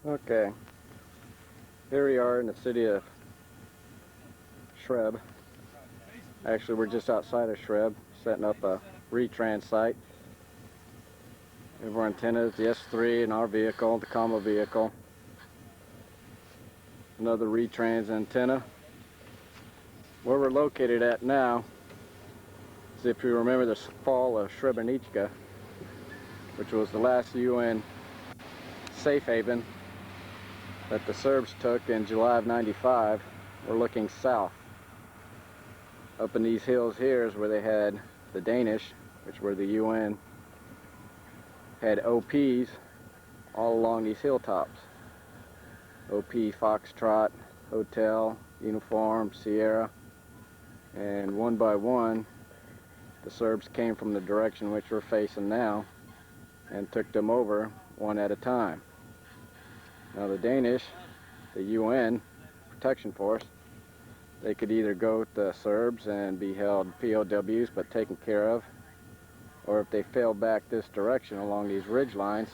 Okay, here we are in the city of Shreb. Actually, we're just outside of Shreb, setting up a retrans site. We have our antennas, the S3 in our vehicle, the combo vehicle. Another retrans antenna. Where we're located at now is, if you remember, the fall of Srebrenica, which was the last UN safe haven that the Serbs took in July of '95. We're looking south. Up in these hills here is where they had the Danish, which were the UN, had OPs all along these hilltops. OP, Foxtrot, Hotel, Uniform, Sierra, and one by one the Serbs came from the direction which we're facing now and took them over one at a time. Now the Danish, the UN protection force, they could either go with the Serbs and be held POWs but taken care of, or if they fell back this direction along these ridge lines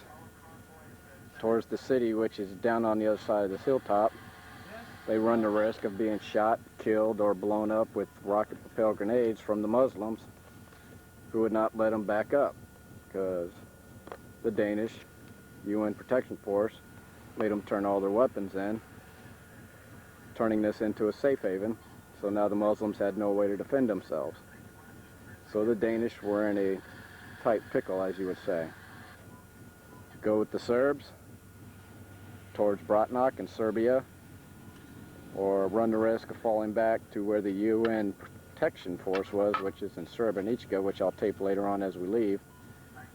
towards the city, which is down on the other side of this hilltop, they run the risk of being shot, killed, or blown up with rocket-propelled grenades from the Muslims, who would not let them back up, because the Danish UN protection force made them turn all their weapons in, turning this into a safe haven. So now the Muslims had no way to defend themselves. So the Danish were in a tight pickle, as you would say. Go with the Serbs towards Bratnak in Serbia, or run the risk of falling back to where the UN protection force was, which is in Srebrenica, which I'll tape later on as we leave,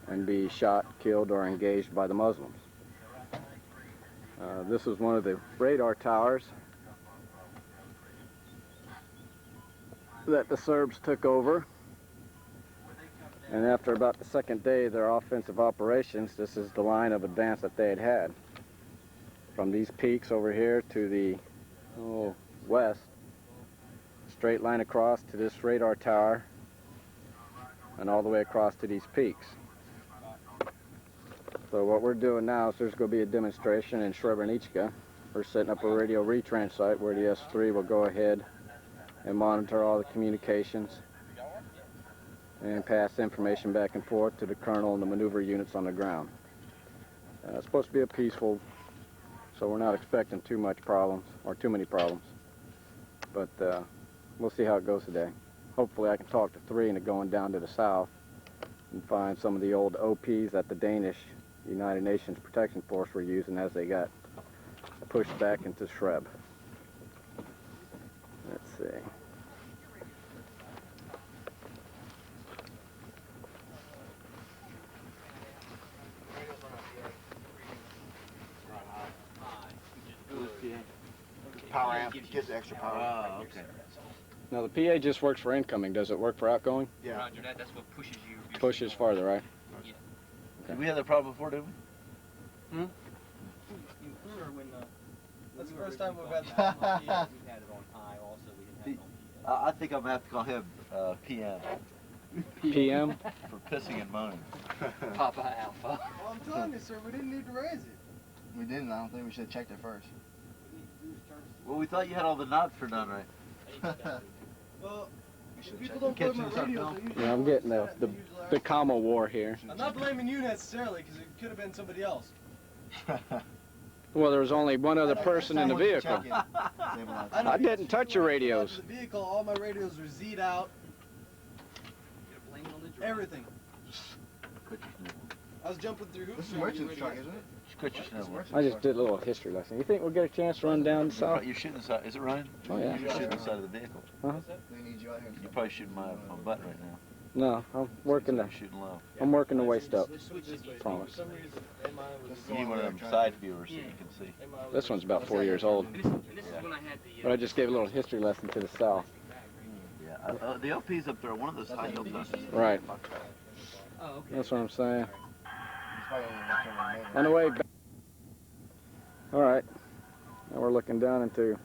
and be shot, killed, or engaged by the Muslims. This is one of the radar towers that the Serbs took over, and after about the second day of their offensive operations, this is the line of advance that they had. From these peaks over here to the west, straight line across to this radar tower, and all the way across to these peaks. So what we're doing now is there's going to be a demonstration in Srebrenica. We're setting up a radio retrans site where the S3 will go ahead and monitor all the communications and pass information back and forth to the colonel and the maneuver units on the ground. It's supposed to be a peaceful, so we're not expecting too much problems, or too many problems. But we'll see how it goes today. Hopefully I can talk to three into going down to the south and find some of the old OPs that the Danish United Nations Protection Force were using as they got pushed back into Shreb. Let's see. Power amp gives extra power. Oh, okay. Now the PA just works for incoming. Does it work for outgoing? Yeah. Roger that. That's what pushes you. Pushes farther, right? Yeah. Did we have that problem before, did we? That's the first time we've had that. We had it on high also. We didn't have it on I think I'm going to have to call him PM. PM? For pissing and moaning. Papa Alpha. Well, I'm telling you, sir, we didn't need to raise it. We didn't. I don't think we should have checked it first. Well, we thought you had all the knobs for done right. Well, people don't play my radio. Yeah, I'm getting the comma war here. I'm not blaming you necessarily, because it could have been somebody else. Well, there was only one other person in the vehicle. I didn't touch your radios. The vehicle, all my radios were Z'd out. Everything. I was jumping through hoops. This is merchant's truck, isn't it? Quit your snivel. I just did a little history lesson. You think we'll get a chance to run down south? You're shooting the side. Is it running? Oh, yeah. You're shooting the side of the vehicle. Uh-huh. We need you out here. You're probably shooting my butt right now. No, I'm working You're shooting low. I'm working the waist up. Promise. You need one of them side viewers so you can see. This one's about 4 years old. And this is when I had the. But I just gave a little history lesson to the south. Yeah, the LP's up there. One of those high hilltops. Right. Oh, okay. That's what I'm saying. On the way back. All right. Now we're looking down into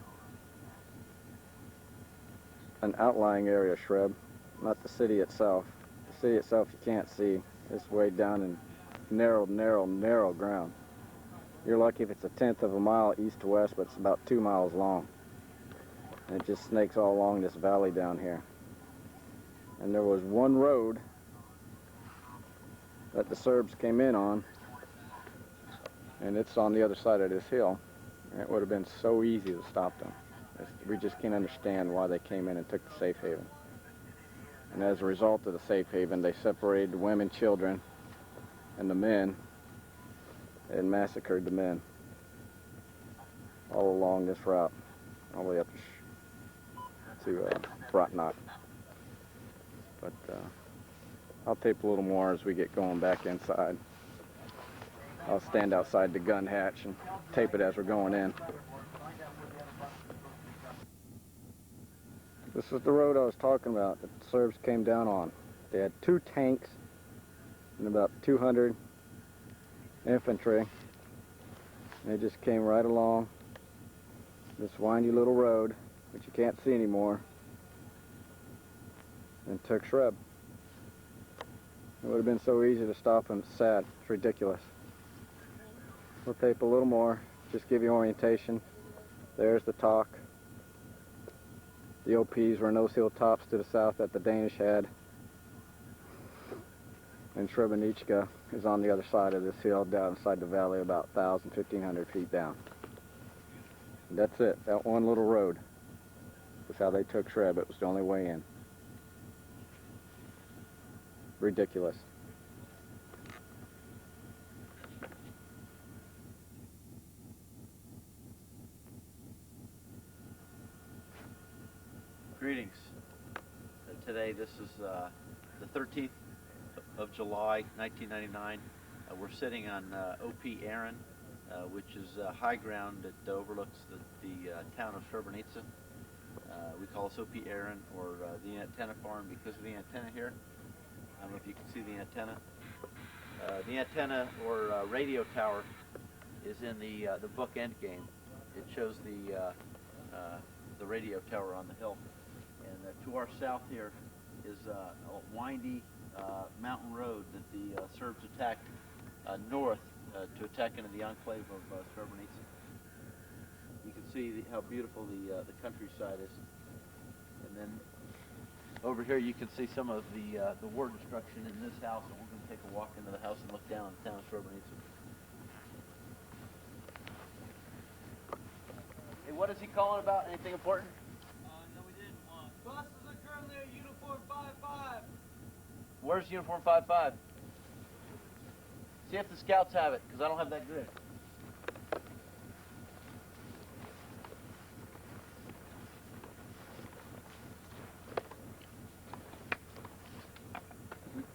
an outlying area of Shreb, not the city itself. The city itself you can't see. It's way down in narrow ground. You're lucky if it's a tenth of a mile east to west, but it's about 2 miles long. And it just snakes all along this valley down here. And there was one road that the Serbs came in on, and it's on the other side of this hill. And it would have been so easy to stop them. We just can't understand why they came in and took the safe haven. And as a result of the safe haven, they separated the women, children, and the men, and massacred the men all along this route, all the way up to Bratnak. But I'll tape a little more as we get going back inside. I'll stand outside the gun hatch and tape it as we're going in. This is the road I was talking about that the Serbs came down on. They had 2 tanks and about 200 infantry. And they just came right along this windy little road, which you can't see anymore, and took Shreb. It would have been so easy to stop them. It's sad. It's ridiculous. We'll tape a little more, just give you orientation. There's the talk. The OPs were in those hilltops to the south that the Danish had. And Srebrenica is on the other side of this hill, down inside the valley, about 1,000, 1,500 feet down. And that's it. That one little road was how they took Shreb. It was the only way in. Ridiculous. Greetings. Today, this is the 13th of July, 1999. We're sitting on OP Aaron, which is high ground that overlooks the town of Srebrenica. We call this OP Aaron, or the antenna farm, because of the antenna here. I don't know if you can see the antenna. The antenna, or radio tower, is in the book Endgame. It shows the radio tower on the hill. And to our south here is a windy mountain road that the Serbs attacked north to attack into the enclave of Srebrenica. You can see how beautiful the countryside is. And then over here you can see some of the war destruction in this house, and we're going to take a walk into the house and look down on the town of Srebrenica. Hey, what is he calling about? Anything important? No, we didn't want. Buses are currently at uniform 5-5. Where's uniform 5-5? See if the scouts have it, because I don't have that grid.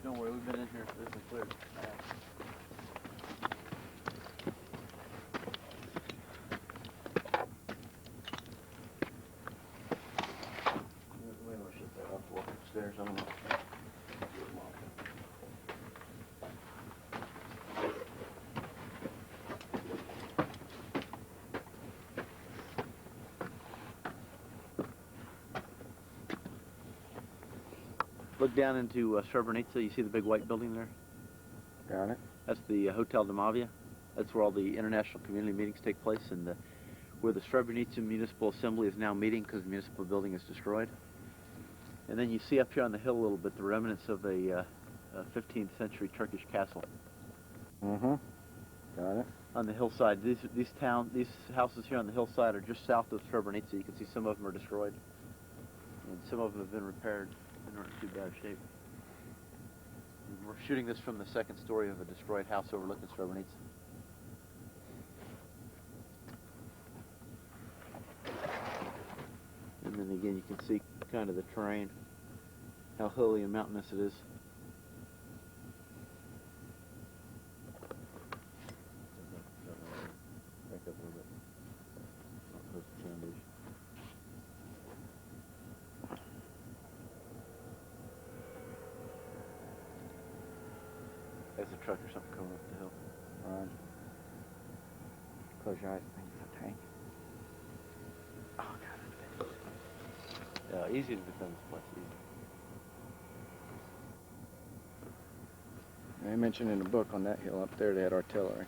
Don't worry, we've been in here. This is clear. Wait, I'll shut that off. Walk upstairs. I don't know. Look down into Srebrenica. You see the big white building there? Got it. That's the Hotel Domavia. That's where all the international community meetings take place, and where the Srebrenica Municipal Assembly is now meeting because the municipal building is destroyed. And then you see up here on the hill a little bit the remnants of a 15th century Turkish castle. Mm-hmm. Got it. On the hillside. These houses here on the hillside are just south of Srebrenica. You can see some of them are destroyed, and some of them have been repaired. They're not in too bad shape. We're shooting this from the second story of a destroyed house overlooking Srebrenica. And then again, you can see kind of the terrain, how hilly and mountainous it is. Back up a little bit. Not close to foundation. There's a truck or something coming up the hill. Right. Close your eyes. I think it's a tank. Oh, God. Yeah, easy to defend this place. Easy. They mentioned in the book on that hill up there they had artillery.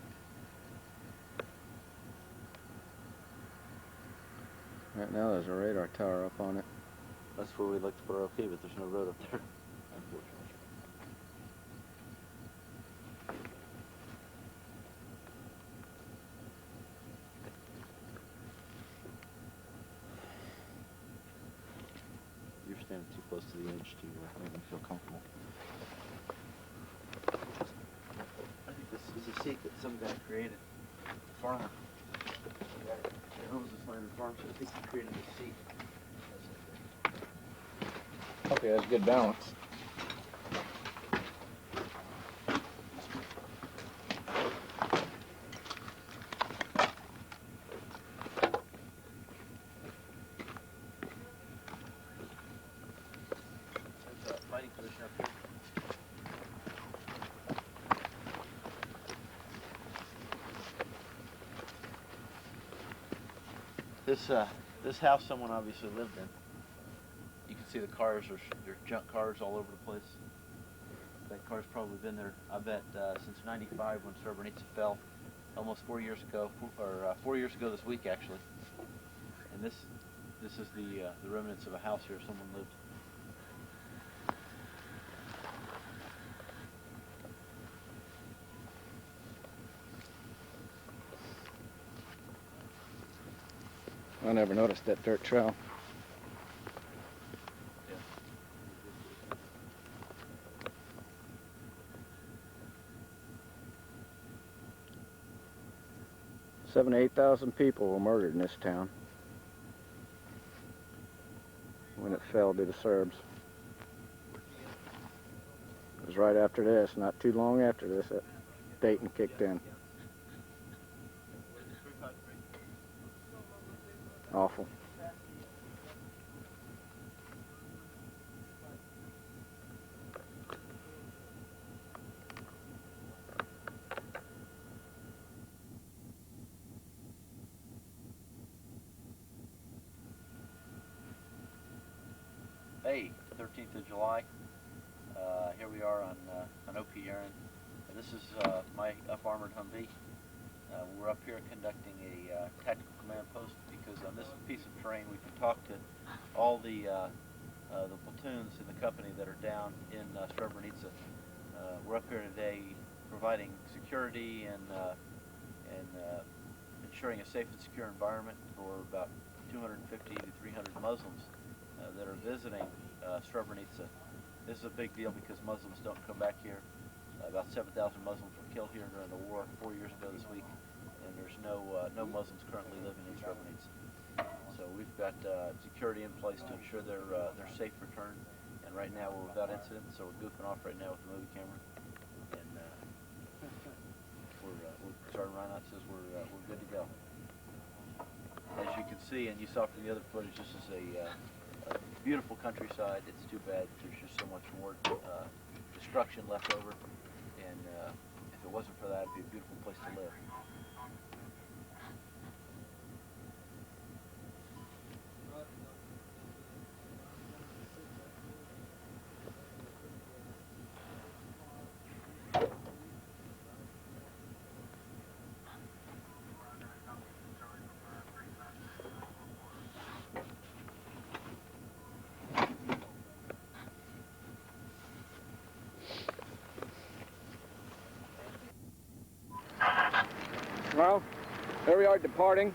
Right now there's a radar tower up on it. That's where we'd like to put our OP, but there's no road up there, unfortunately. You're standing too close to the edge to make them feel comfortable. I think this is a seat that some guy created. Farmer. He owns this land and farms it. I think he created this seat. Okay, that's good balance. There's a fighting position up here. This house someone obviously lived in. You can see the cars, there's junk cars all over the place. That car's probably been there, I bet, since '95 when Srebrenica fell, almost 4 years ago, or 4 years ago this week actually. And this is the remnants of a house here someone lived. I never noticed that dirt trail. Yeah. 7,000 to 8,000 people were murdered in this town when it fell to the Serbs. It was right after this, not too long after this, that Dayton kicked in. Awful. Hey, 13th of July. Here we are on OP Aaron. This is my up-armored Humvee. We're up here conducting a tactical command post because on this piece of terrain we can talk to all the platoons in the company that are down in Srebrenica. We're up here today providing security and ensuring a safe and secure environment for about 250 to 300 Muslims that are visiting Srebrenica. This is a big deal because Muslims don't come back here. About 7,000 Muslims were killed here during the war 4 years ago this week, and there's no Muslims currently living in Srebrenica. So we've got security in place to ensure their safe return. And right now we're without incident, so we're goofing off right now with the movie camera. And Sergeant Reinhardt says we're good to go. As you can see, and you saw from the other footage, this is a beautiful countryside. It's too bad there's just so much more destruction left over. And if it wasn't for that, it'd be a beautiful place to live. Well, here we are departing.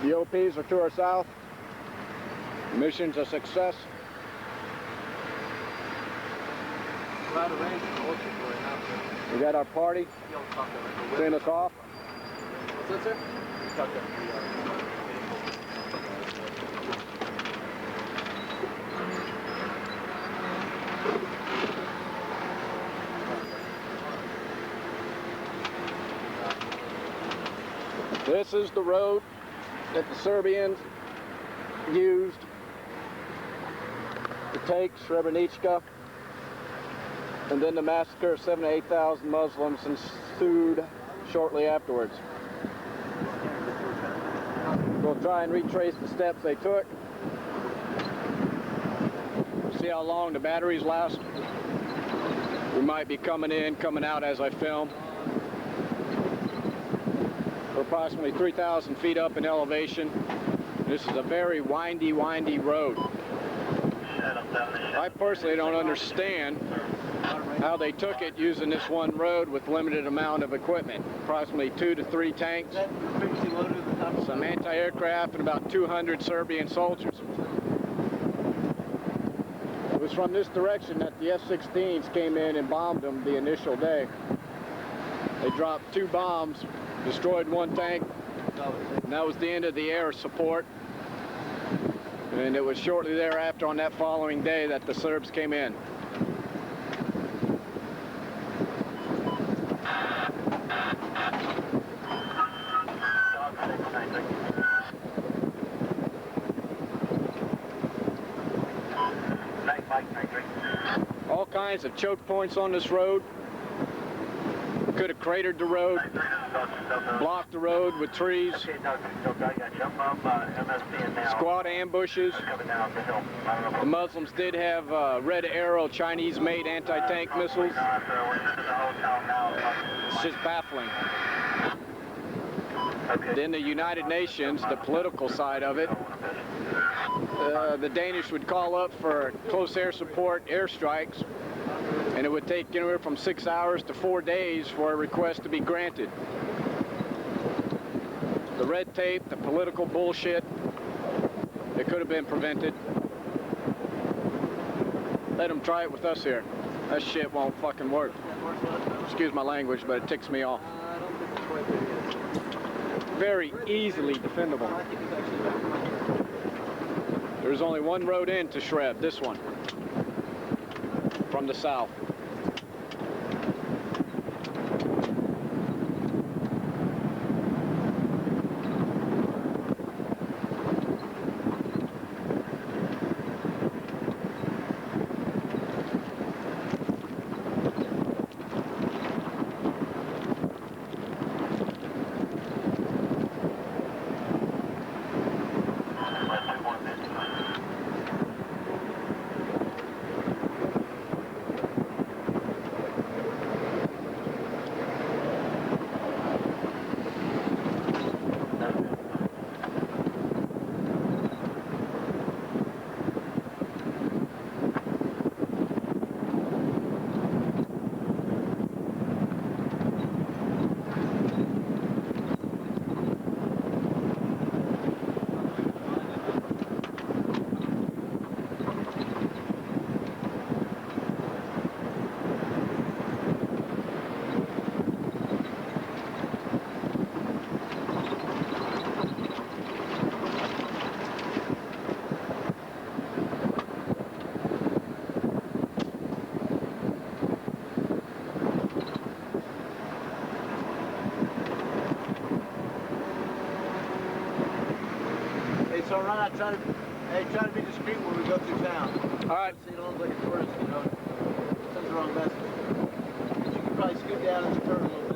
The OPs are to our south. Mission's a success. We got our party. Send us off. What's that, sir? This is the road that the Serbians used to take Srebrenica, and then the massacre of 7,000 to 8,000 Muslims ensued shortly afterwards. We'll try and retrace the steps they took. See how long the batteries last. We might be coming in, coming out as I film. We're approximately 3,000 feet up in elevation. This is a very windy road. I personally don't understand how they took it using this one road with limited amount of equipment. Approximately 2 to 3 tanks, some anti-aircraft, and about 200 Serbian soldiers. It was from this direction that the F-16s came in and bombed them the initial day. They dropped 2 bombs, destroyed 1 tank, and that was the end of the air support. And it was shortly thereafter on that following day that the Serbs came in. All kinds of choke points on this road. Could have cratered the road, blocked the road with trees, squad ambushes. The Muslims did have Red Arrow Chinese-made anti-tank missiles. It's just baffling. Then the United Nations, the political side of it, the Danish would call up for close air support airstrikes, and it would take anywhere from 6 hours to 4 days for a request to be granted. The red tape, the political bullshit, it could have been prevented. Let them try it with us here. That shit won't fucking work. Excuse my language, but it ticks me off. Very easily defendable. There's only one road in to Shreb, this one, from the south. So Ron, try to be discreet when we go through town. All right. So you don't look like a tourist, you know. Sends the wrong message. You can probably scoot down and turn a little bit.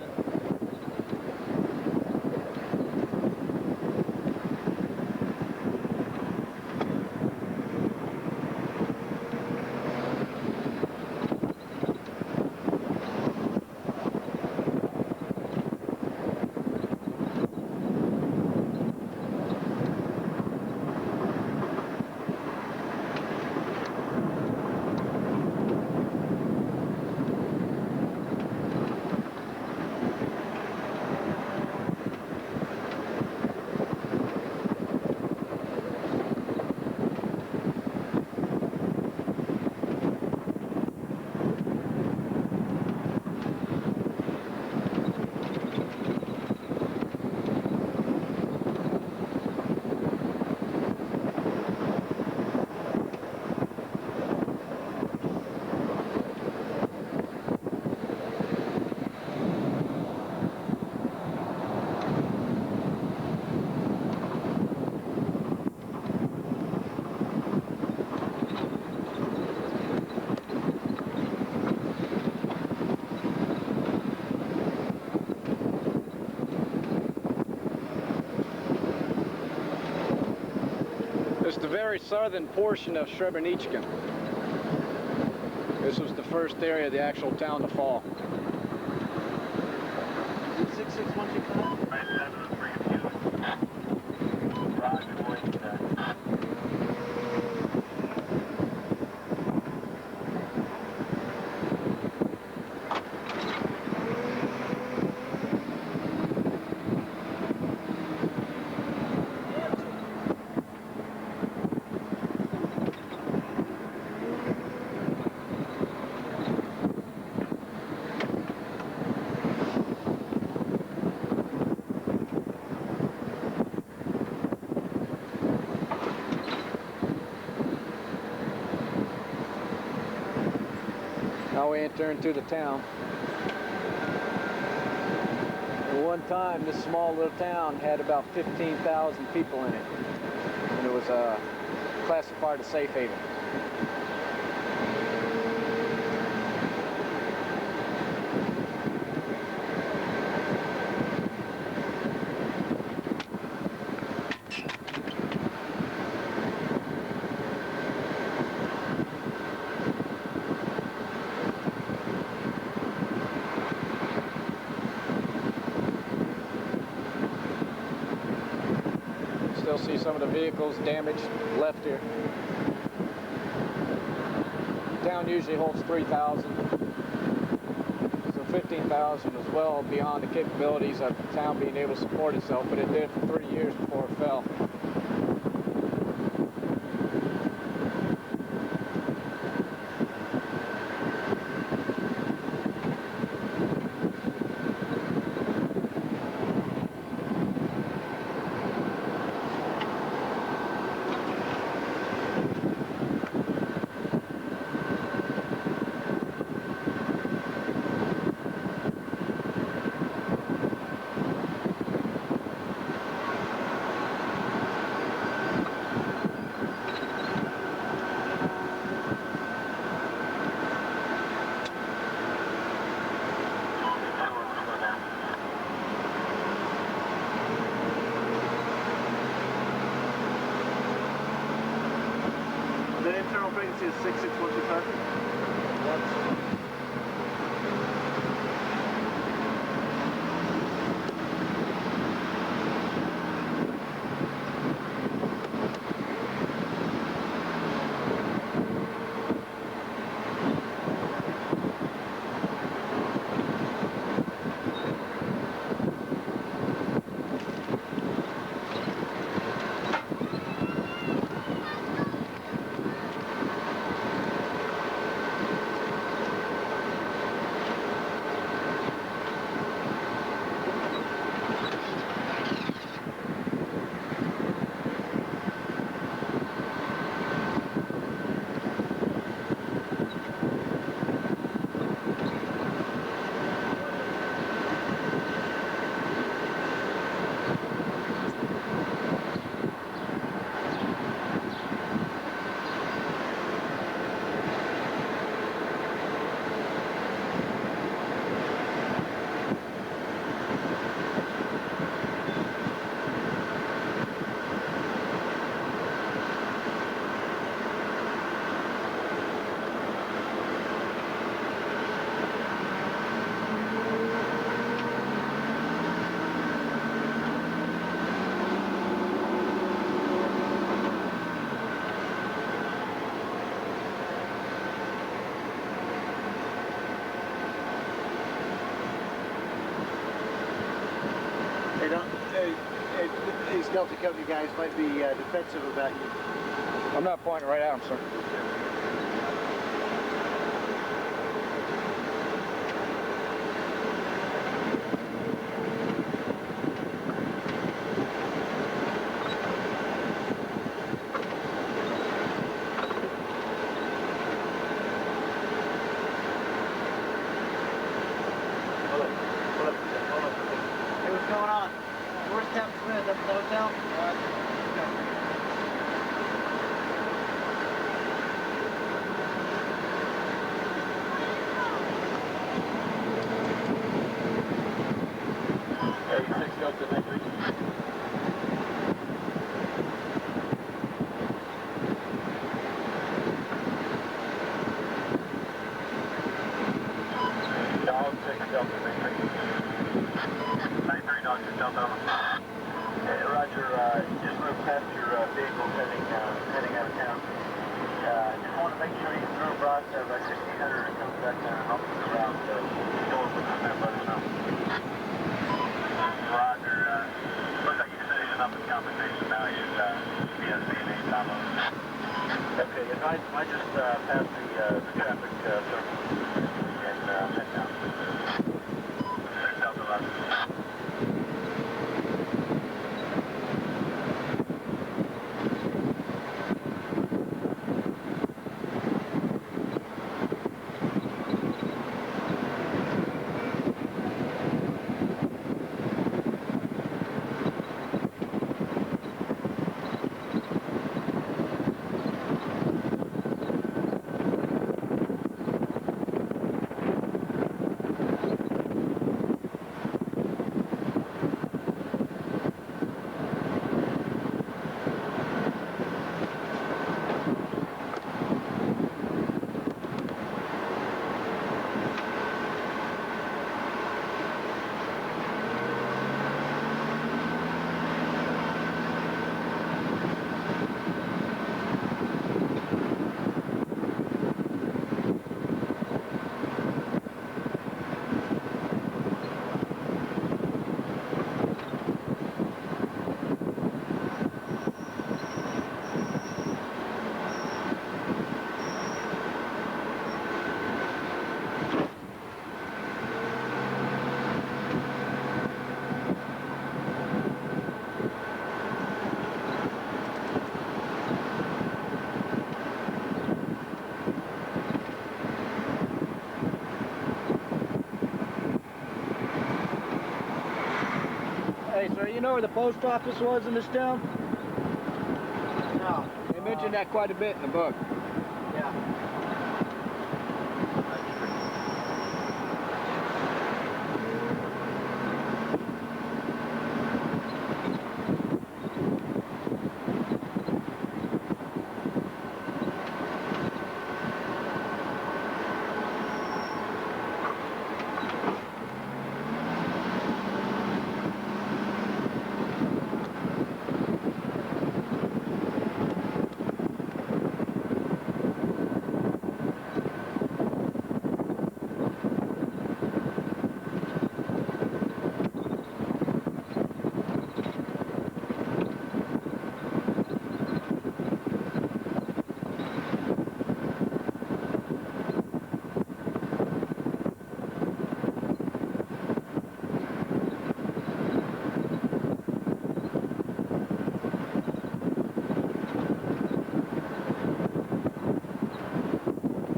It's the very southern portion of Srebrenica. This was the first area of the actual town to fall. 66125? Now we enter into the town. At one time, this small little town had about 15,000 people in it, and it was classified as safe haven. Still see some of the vehicles damaged left here. The town usually holds 3,000, so 15,000 was well beyond the capabilities of the town being able to support itself, but it did for 30 years before it fell. The internal frequency is 66125. These Delta Company guys might be defensive about you. I'm not pointing right at them, sir. Hey, what's going on? Where's Captain Smith? Up at the hotel? Roger, just moved past your vehicle heading out of town. Just want to make sure you through Broad by 1600 and comes back down and helps us around. So go over and let us know. Roger, looks like you're finishing up with compensation values, BSB and 8 dollars. Okay, if I just pass the traffic circle and head down to 6011. know where the post office was in this town? No. They mentioned that quite a bit in the book. Yeah.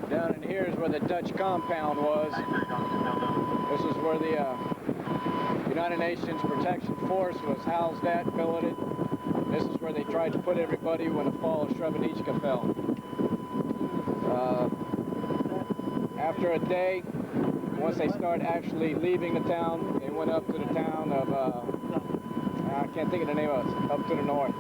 Down in here is where the Dutch compound was. This is where the United Nations Protection Force was housed at, billeted. This is where they tried to put everybody when the fall of Srebrenica fell. After a day, once they started actually leaving the town, they went up to the town of, I can't think of the name of it, up to the north.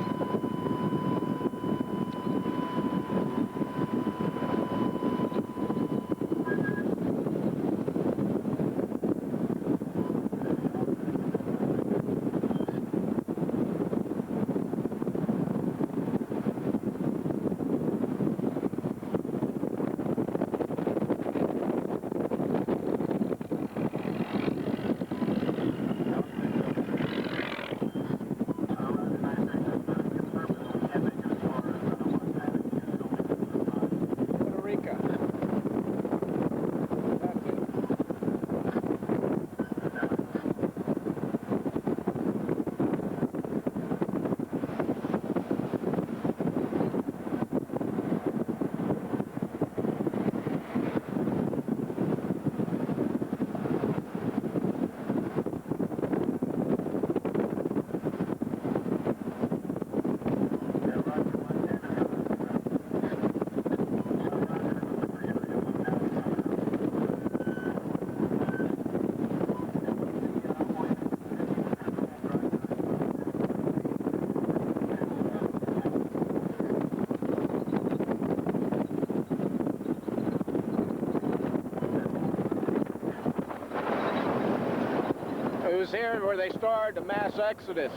It was here where they started the mass exodus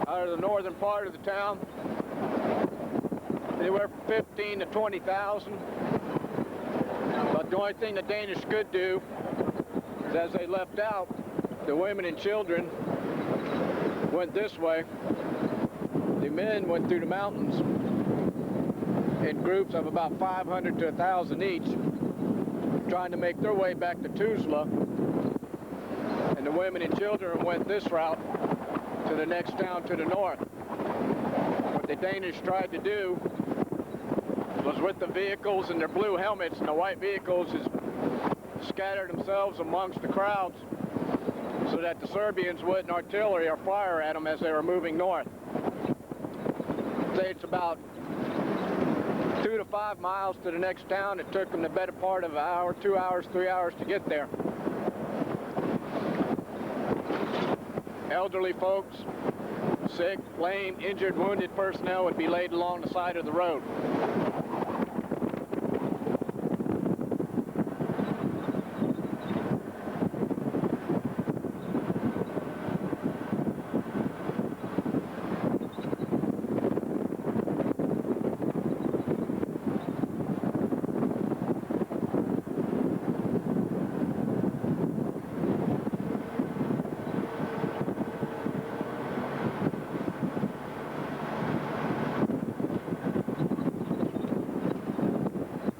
out of the northern part of the town. Anywhere from 15 to 20,000. But the only thing the Danish could do is, as they left out, the women and children went this way. The men went through the mountains in groups of about 500 to 1,000 each, trying to make their way back to Tuzla. And the women and children went this route to the next town to the north. What the Danish tried to do was, with the vehicles and their blue helmets and the white vehicles, is scatter themselves amongst the crowds so that the Serbians wouldn't artillery or fire at them as they were moving north. Say it's about 2 to 5 miles to the next town. It took them the better part of an hour, 2 hours, 3 hours to get there. Elderly folks, sick, lame, injured, wounded personnel would be laid along the side of the road.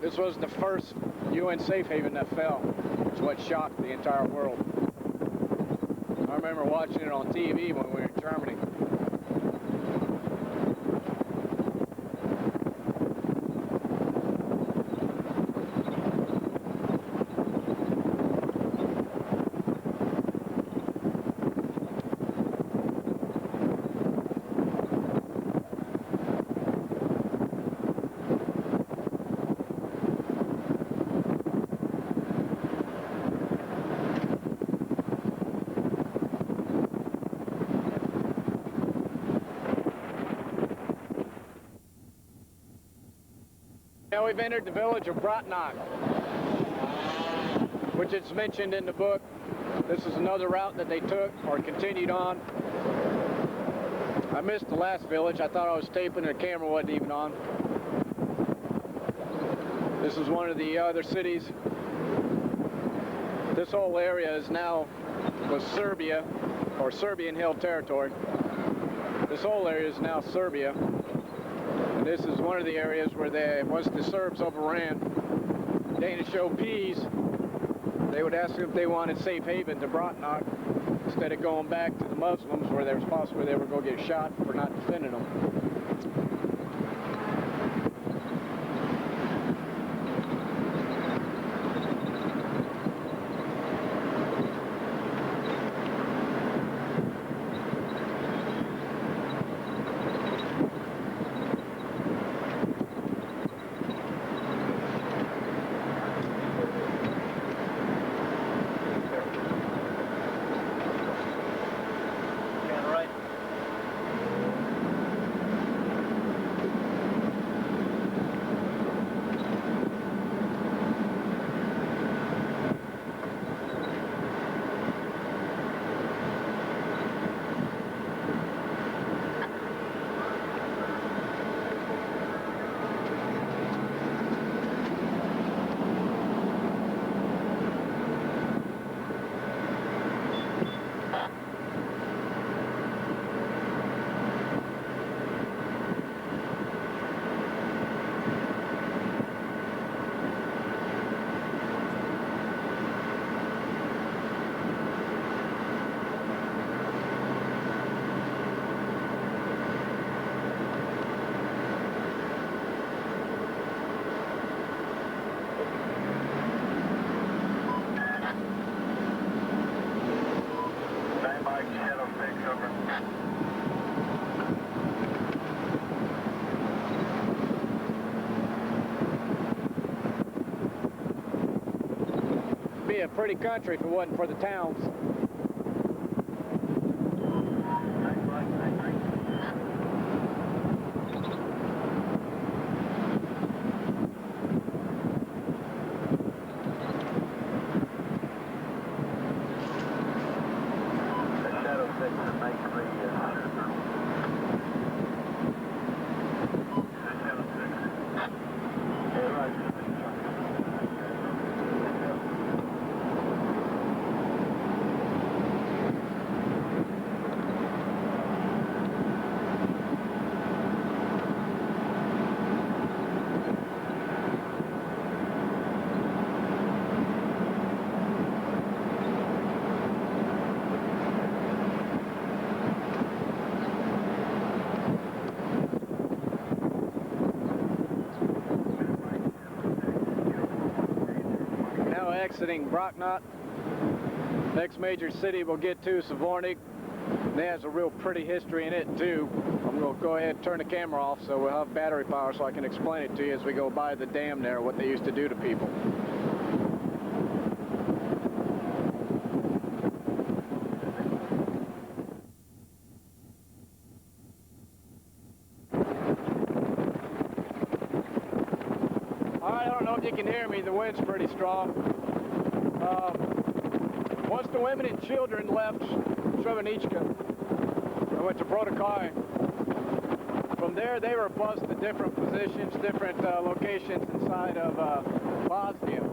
This was the first UN safe haven that fell. It's what shocked the entire world. I remember watching it on TV when we were in Germany. we've entered the village of Bratnak, which is mentioned in the book. This is another route that they took or continued on. I missed the last village. I thought I was taping and the camera wasn't even on. This is one of the other cities. This whole area is now was Serbia, or Serbian-held territory. This whole area is now Serbia. And this is one of the areas where they, once the Serbs overran Danish OPs, they would ask them if they wanted safe haven to Bratnak instead of going back to the Muslims where there was possibly they were going to get shot for not defending them. Be a pretty country if it wasn't for the towns. Exiting Bratnak. Next major city we'll get to, Savornik. It has a real pretty history in it too. I'm going to go ahead and turn the camera off so we'll have battery power so I can explain it to you as we go by the dam there, what they used to do to people. Alright, I don't know if you can hear me, the wind's pretty strong. Once the women and children left Srebrenica, I went to Protokaj. From there, they were bussed to different positions, different locations inside of Bosnia.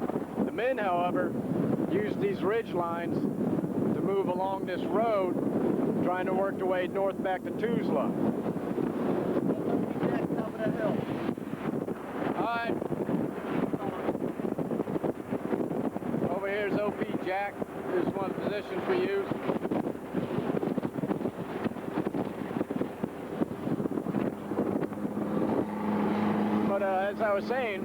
The men, however, used these ridge lines to move along this road, trying to work their way north back to Tuzla. All right. Over here is OP Jack. This is one of the positions we use. But as I was saying,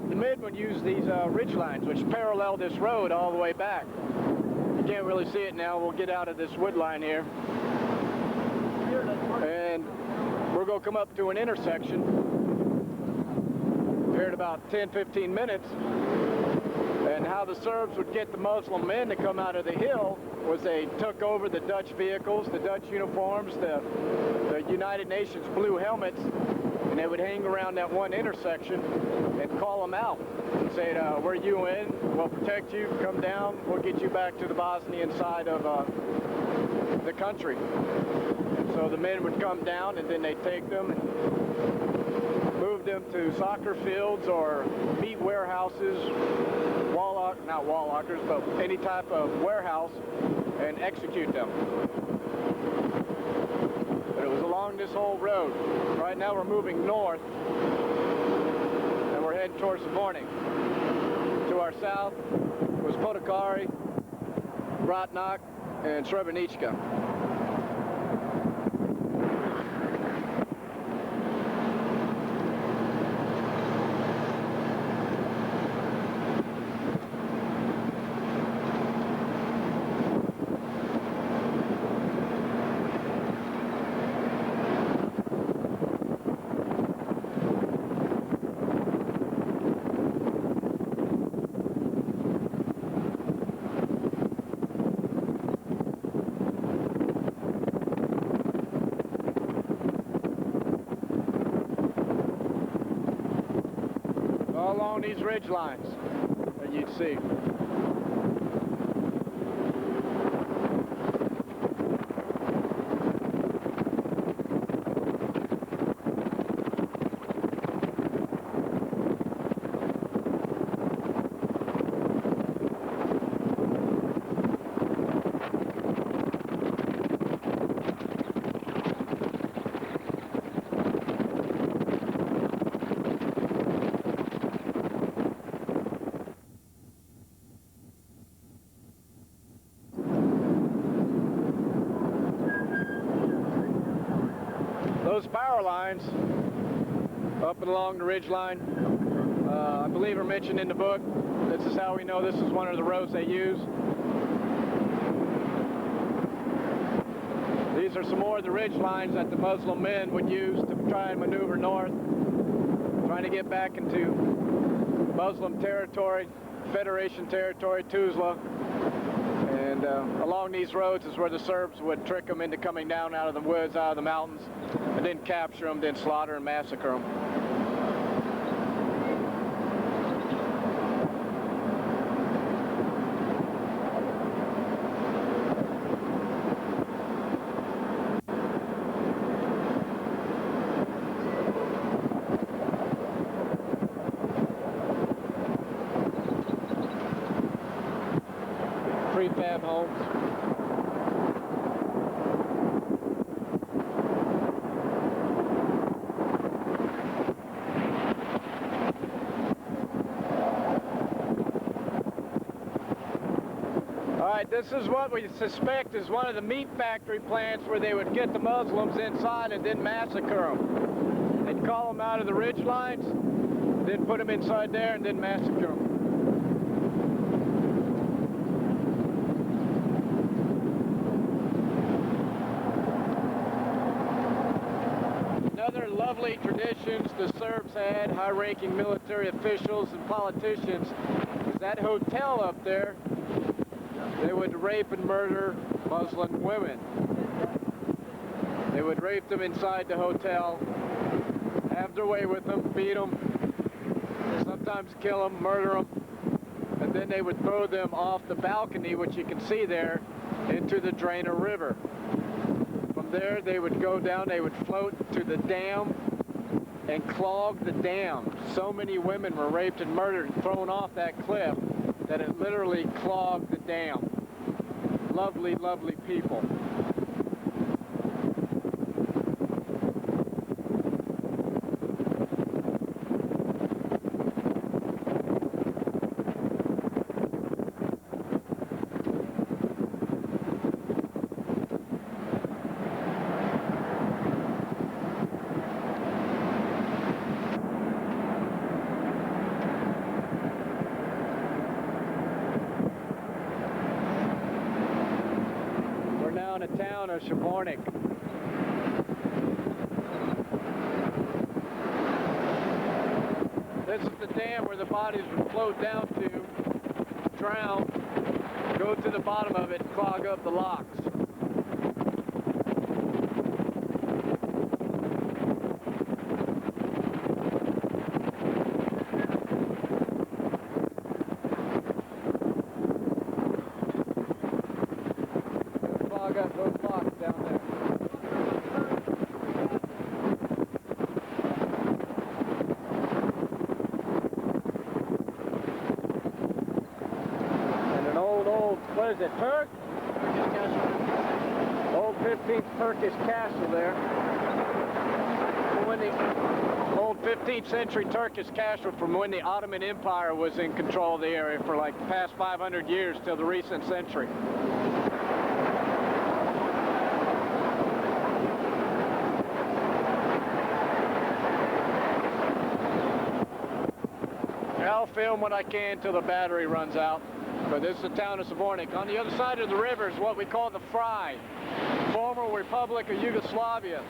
the men would use these ridge lines which parallel this road all the way back. You can't really see it now. We'll get out of this wood line here. And we're going to come up to an intersection here in about 10-15 minutes. And how the Serbs would get the Muslim men to come out of the hill was they took over the Dutch vehicles, the Dutch uniforms, the United Nations blue helmets, and they would hang around that one intersection and call them out and say, we're UN, we'll protect you, come down, we'll get you back to the Bosnian side of the country. And so the men would come down, and then they'd take them and move them to soccer fields or meat warehouses, not wall lockers, but any type of warehouse, and execute them. But it was along this whole road. Right now we're moving north, and we're heading towards the morning. To our south was Podokari, Ratnak, and Srebrenica. Along these ridge lines that you'd see. Those power lines up and along the ridge line, I believe are mentioned in the book. This is how we know this is one of the roads they use. These are some more of the ridge lines that the Muslim men would use to try and maneuver north, trying to get back into Muslim territory, Federation territory, Tuzla. And along these roads is where the Serbs would trick them into coming down out of the woods, out of the mountains, and then capture them, then slaughter and massacre them. Prefab homes. Alright, this is what we suspect is one of the meat factory plants where they would get the Muslims inside and then massacre them. They'd call them out of the ridge lines, then put them inside there and then massacre them. Other lovely traditions the Serbs had, high-ranking military officials and politicians, is that hotel up there. They would rape and murder Muslim women. They would rape them inside the hotel, have their way with them, beat them, sometimes kill them, murder them, and then they would throw them off the balcony, which you can see there, into the Drina River. There they would go down, they would float to the dam and clog the dam. So many women were raped and murdered and thrown off that cliff that it literally clogged the dam. Lovely, lovely people. The town of Shabornik. This is the dam where the bodies would float down to, drown, go to the bottom of it, and clog up the locks. what is it, Turk? Old 15th Turkish castle there. When the old 15th century Turkish castle from when the Ottoman Empire was in control of the area for like the past 500 years till the recent century. I'll film what I can till the battery runs out. But this is the town of Savornik. On the other side of the river is what we call the Fry, former Republic of Yugoslavia.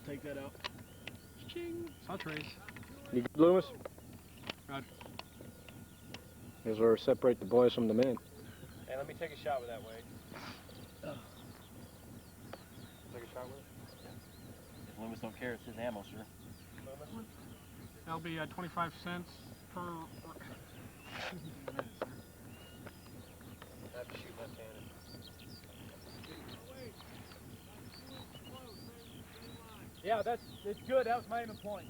Take that out. Ching. I'll trace. You good, Loomis? Roger. Here's where we separate the boys from the men. Hey, let me take a shot with that weight. If Loomis don't care, it's his ammo, sir. That'll be 25 cents per. Yeah, it's good. That was my aiming point.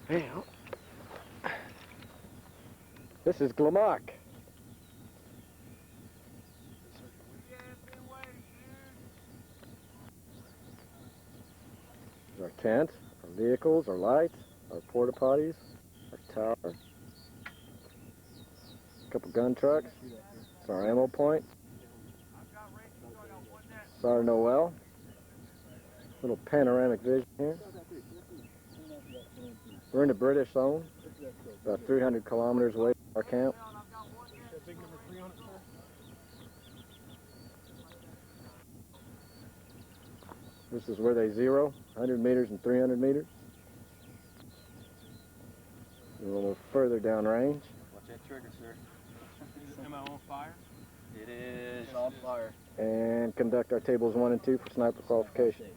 Well, this is Glamock. Our tent, our vehicles, our lights, our porta potties, our tower, a couple gun trucks. It's our ammo point. Sar Noel. Little panoramic vision here. We're in the British zone, about 300 kilometers away from our camp. Big number 300, sir. This is where they zero, 100 meters and 300 meters. A little further downrange. Watch that trigger, sir. Am I on fire? It is on fire. And conduct our tables 1 and 2 for sniper qualification.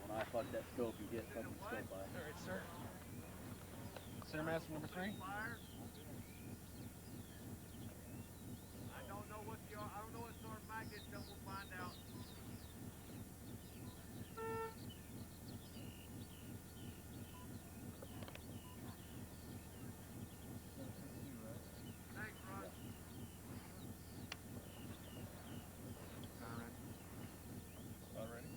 When I fuck that scope, you get fucking scope by. Alright, sir. Center master number 3. I don't know what sort of mag it's, we'll find out. Thanks, Russ. Already?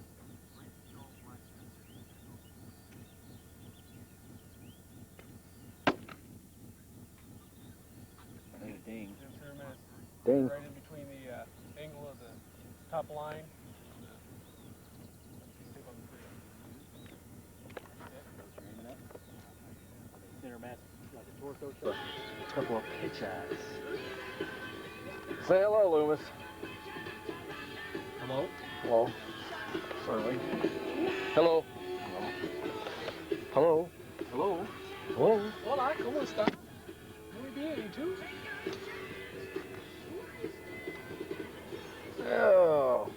I need a ding. Center master. Ding. Right in between the angle of the top line. Center mass like a torso shot. A couple of pitch eyes. Say hello, Loomis. Hello? Hello. Certainly. Hello. Hello. Hello? Hello. Hola, ¿cómo está? Muy bien, ¿y tú? Oh.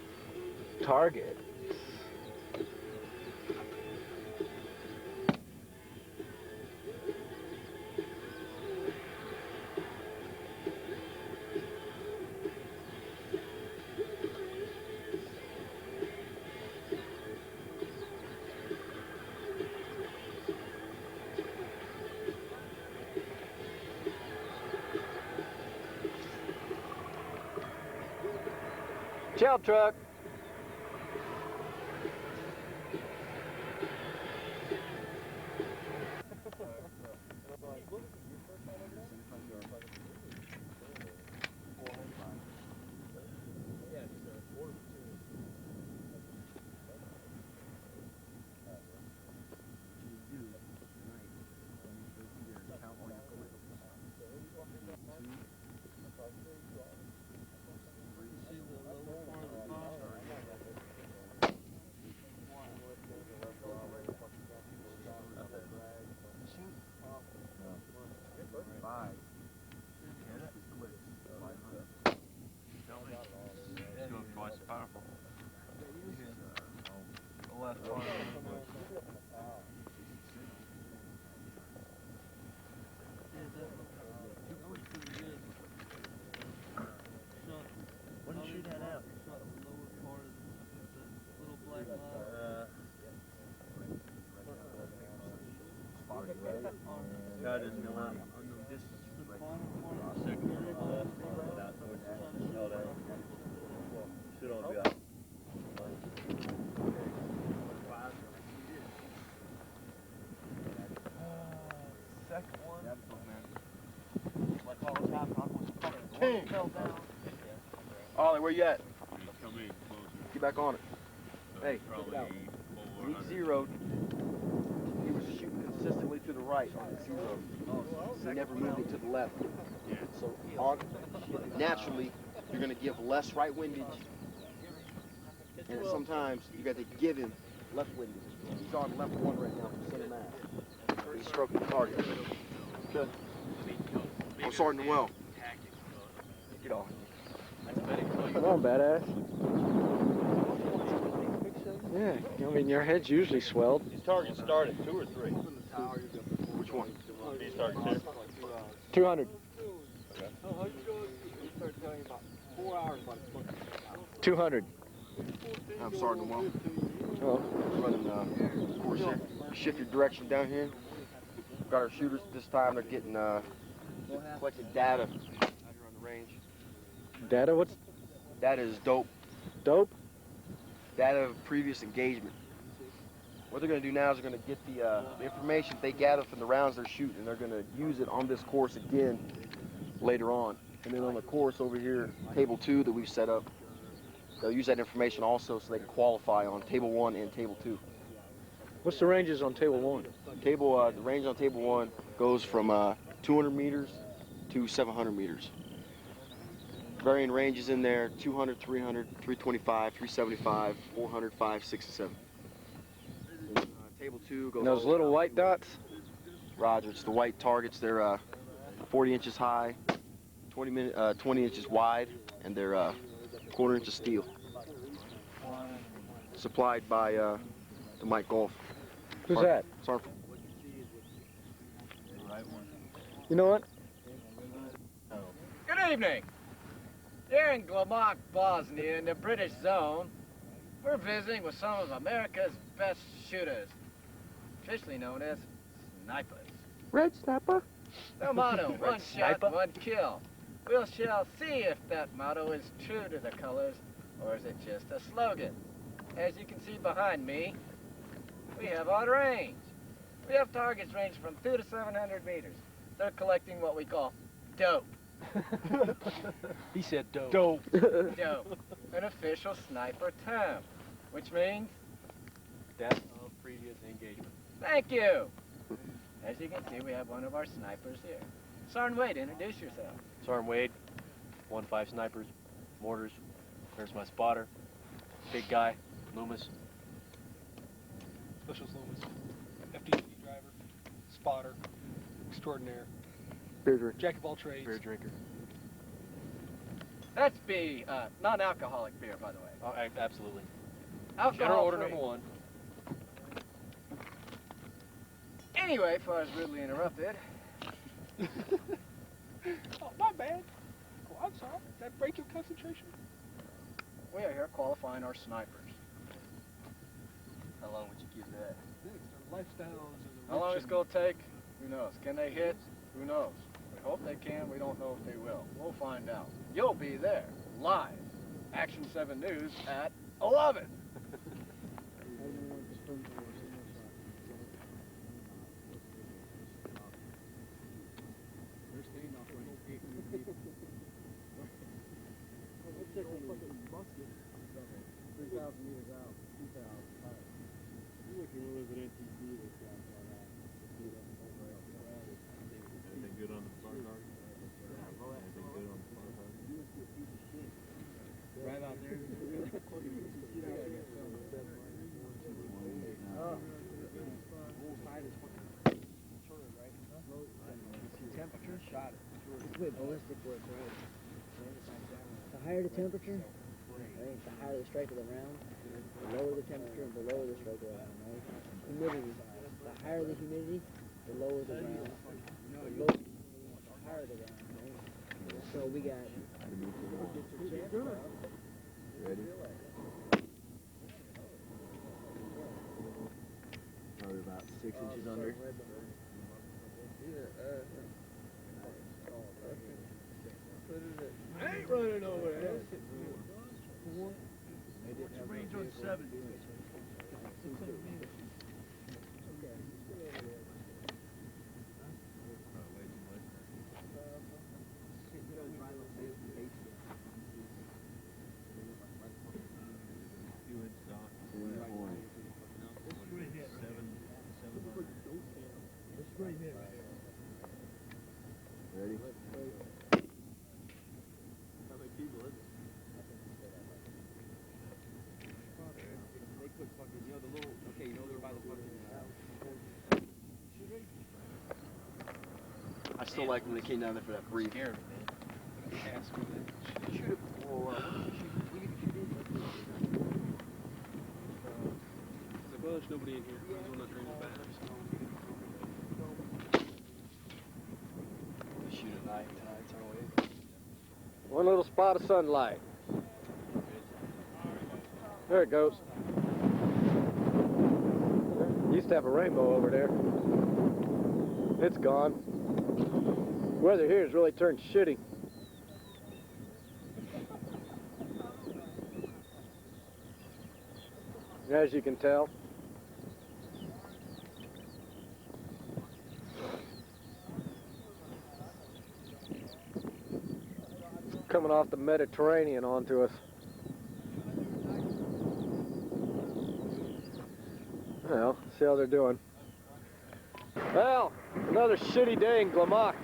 Target. Chow truck. What did you shoot that out? God is no line. Should all be out. Second one. Ollie, where you at? Get back on it. Hey, check it out. He zeroed. He was shooting consistently to the right on the zero. He never moved it to the left. So naturally, you're going to give less right windage. And sometimes you got to give him left windage. He's on left one right now for center mass. and stroke the target. Okay. I'm Sergeant Well. Get off. Come on, badass. Yeah, I mean, your head's usually swelled. These targets start at 2 or 3. Which one? These targets here. 200. 200. I'm Sergeant Well. Oh. Running course here. Shift your direction down here. Got our shooters this time. They're getting collecting data out here on the range. Data? What's Data is dope. dope? Data of previous engagement. What they're going to do now is they're going to get the information they gather from the rounds they're shooting, and they're going to use it on this course again later on. And then on the course over here, table 2 that we've set up, they'll use that information also so they can qualify on table 1 and table 2. What's the ranges on table 1? The range on table 1 goes from 200 meters to 700 meters. Varying ranges in there: 200, 300, 325, 375, 400, 5, 6, and 7. Table 2 goes. And those little white dots? Roger, it's the white targets. They're 40 inches high, 20 inches wide, and they're quarter inch of steel. Supplied by the Mike Golf. Who's that? Sergeant. You know what? Good evening. Here in Glamak, Bosnia, in the British zone, we're visiting with some of America's best shooters, officially known as snipers. Red Snapper? Their motto, one shot, one kill. We shall see if that motto is true to the colors, or is it just a slogan. As you can see behind me, we have our range. We have targets ranging from 2 to 700 meters. They're collecting what we call dope. He said dope. Dope, an official sniper term, which means Death of previous engagement. thank you. As you can see, we have one of our snipers here. Sergeant Wade, introduce yourself. Sergeant Wade, 1-5 snipers, mortars. There's my spotter. Big guy, Loomis. Specialist Loomis. FDC driver. Spotter. Extraordinaire. Beer drink. Jack of all trades. Beer drinker. That's B, non-alcoholic beer, by the way. Oh, absolutely. Alcohol General order free. number 1. Anyway, before I was rudely interrupted, Oh, my bad. Oh, I'm sorry. Did that break your concentration? we are here qualifying our snipers. How long would you give that? Their lifestyles and the How long rich it's going to take? Who knows? Can they hit? Who knows? We hope they can. We don't know if they will. We'll find out. You'll be there, live. Action 7 News at 11. Anything good on the far target? Anything good on the far target? Right out there. Temperature? Shot it. It's with ballistic work, right? The higher the temperature, right, the higher the strike of the round, the lower the temperature, and the lower the strike of the round, right? Humidity. The higher the humidity, the lower the round. The lower the humidity, the higher the round, right? So we got... Ready? Probably about 6 inches under. I ain't running over there. Range on 7. Ready? They put fucking, you know, the little, okay, you know they're about still like when they came down there for that brief. Scared me, man. Shoot it. Well, what did you shoot? We didn't shoot it. There's a bunch, nobody in here. Who's on that train is back. We shoot at night, tides our way. One little spot of sunlight. There it goes. Used to have a rainbow over there. It's gone. Weather here has really turned shitty. As you can tell. Coming off the Mediterranean onto us. Well, see how they're doing. Well, another shitty day in Glamac.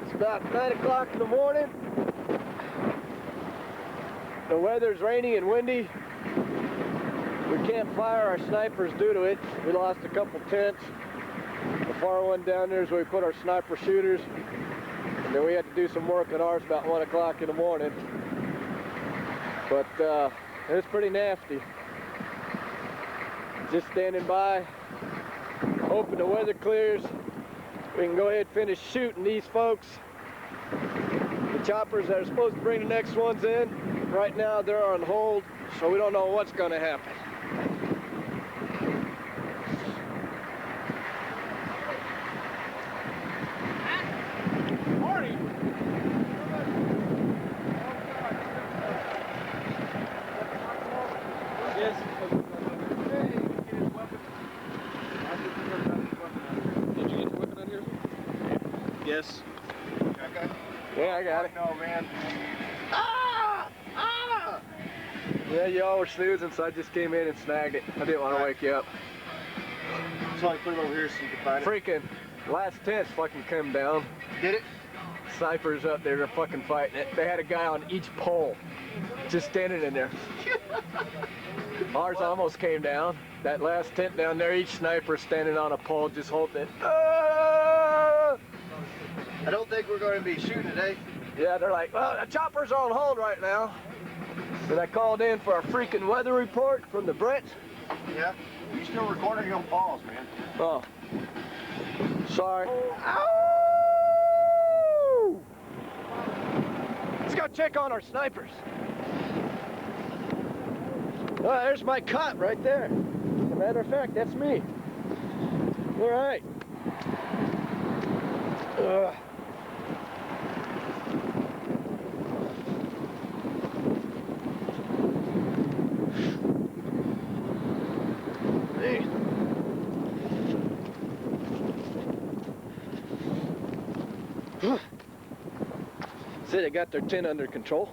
It's about 9 o'clock in the morning. The weather's rainy and windy. We can't fire our snipers due to it. We lost a couple tents. The far one down there is where we put our sniper shooters. And then we had to do some work at ours about 1 o'clock in the morning. But it was pretty nasty. Just standing by, hoping the weather clears. We can go ahead and finish shooting these folks. The choppers that are supposed to bring the next ones in, right now they're on hold, so we don't know what's going to happen. Yes. Yeah, I got it. No, man. Yeah, y'all were snoozing, so I just came in and snagged it. I didn't want to wake you up. So I put it over here so you can find it. Freaking last tent's fucking come down. Did it? Snipers up there are fucking fighting it. They had a guy on each pole, just standing in there. Ours almost came down. That last tent down there, each sniper standing on a pole, just holding it. I don't think we're going to be shooting today. Yeah, they're like, well, the choppers are on hold right now. Then I called in for a freaking weather report from the Brits. Yeah. You still recording your own balls, man. Oh. Sorry. Ow! Let's go check on our snipers. Oh, there's my cot right there. As a matter of fact, that's me. All right. Hey. See, they got their tent under control.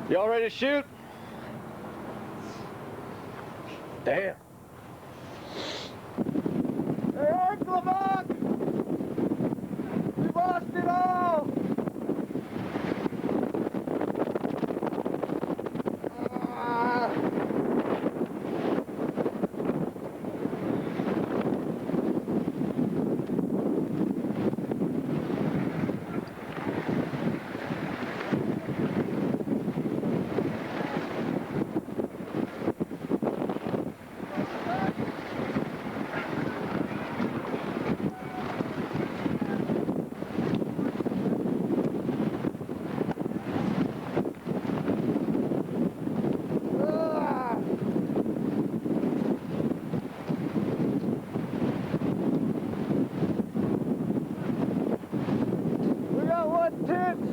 Y'all ready to shoot? Damn. Hey, Arklebach! We've lost it all!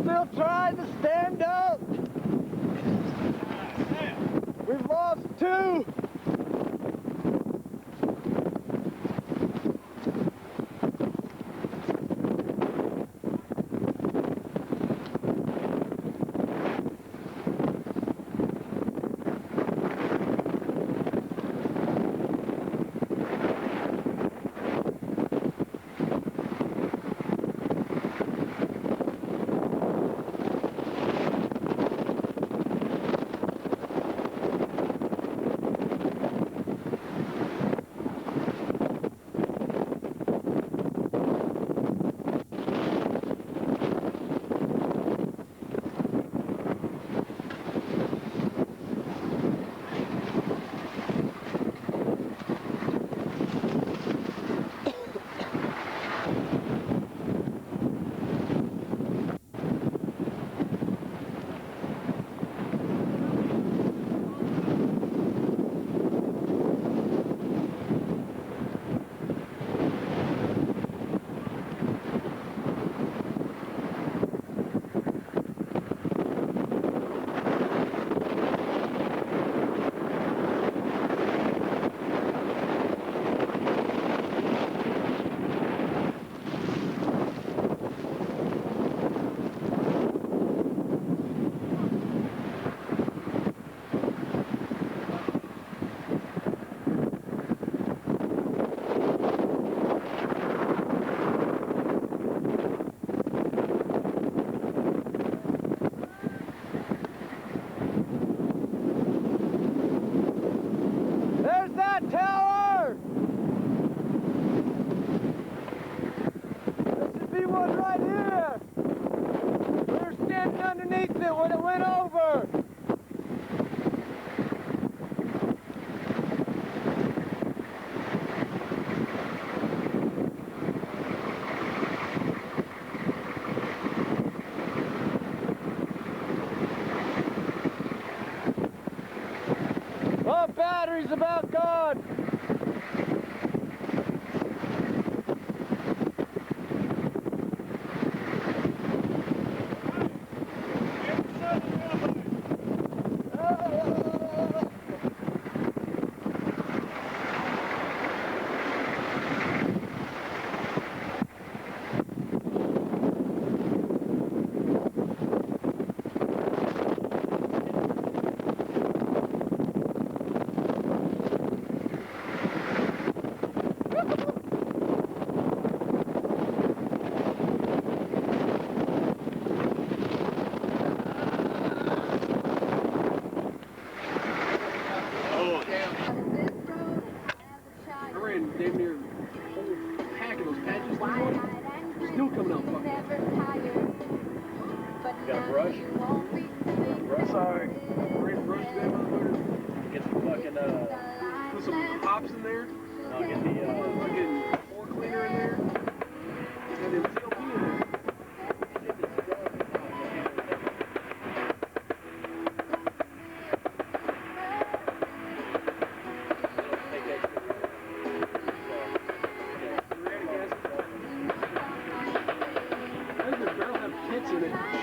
Still trying to stand up. We've lost 2. battery's about gone.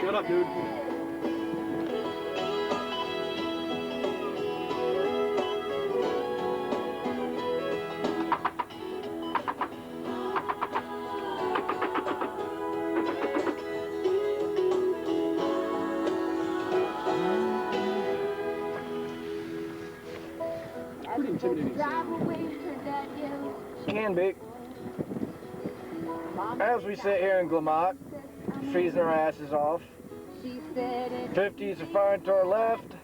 Shut up, dude. Pretty intimidating sound. Can be. As we sit here in Glamont, freezing our asses off. 50s are firing to our left.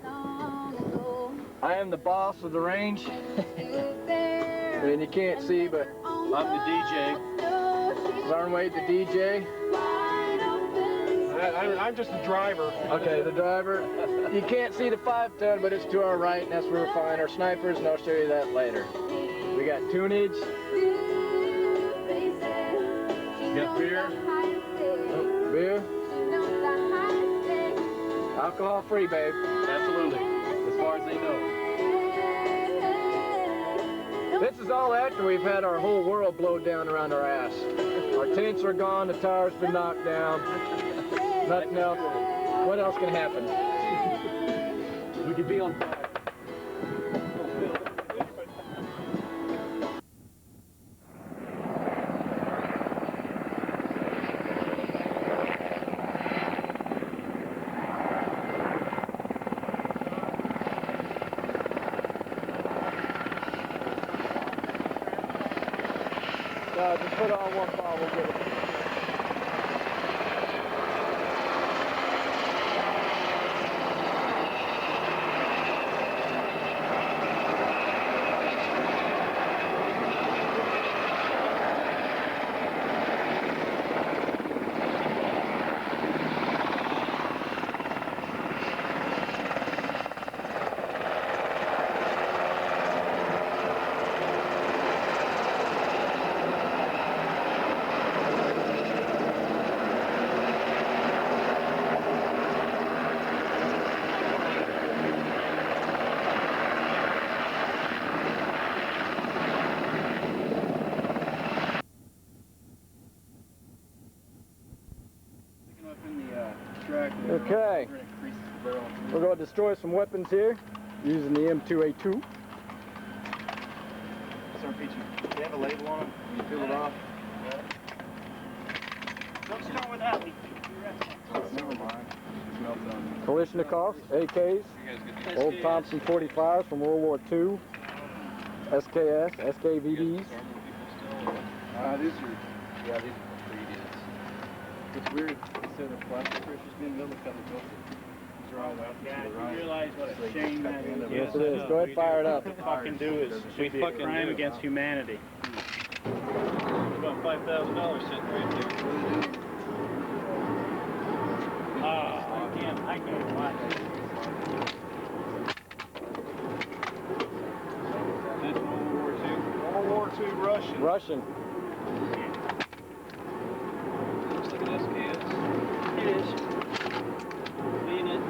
I am the boss of the range. And you can't see, but I'm the DJ. Lauren Wade, the DJ. I'm just the driver. Okay, the driver. You can't see the 5-ton, but it's to our right, and that's where we're firing our snipers, and I'll show you that later. We got tunage. Got beer. Oh, beer. Alcohol free, babe. Absolutely. As far as they know. This is all after we've had our whole world blowed down around our ass. Our tents are gone, the tires been knocked down. Nothing else. What else can happen? We could be on fire. Just put on one ball, we'll get it. Okay, we're going to destroy some weapons here using the M2A2. Sir Peachy, do they have a label on them? Can you peel it off? Don't start with that. Never mind. Kalashnikovs, AKs, old Thompson 45s from World War II, SKS, SKVDs. These are, yeah, these are previous. It's weird, instead of plastic pressures being built, look how they built it. These are all out to the right. You realize what a shame that is? Yes, it is. Go ahead, fire it up. What we fucking do is we be a crime against humanity. About $5,000 sitting right there. I can't watch it. That's World War II. World War II Russian. Russian. Looks like an SKS. It is. Seeing it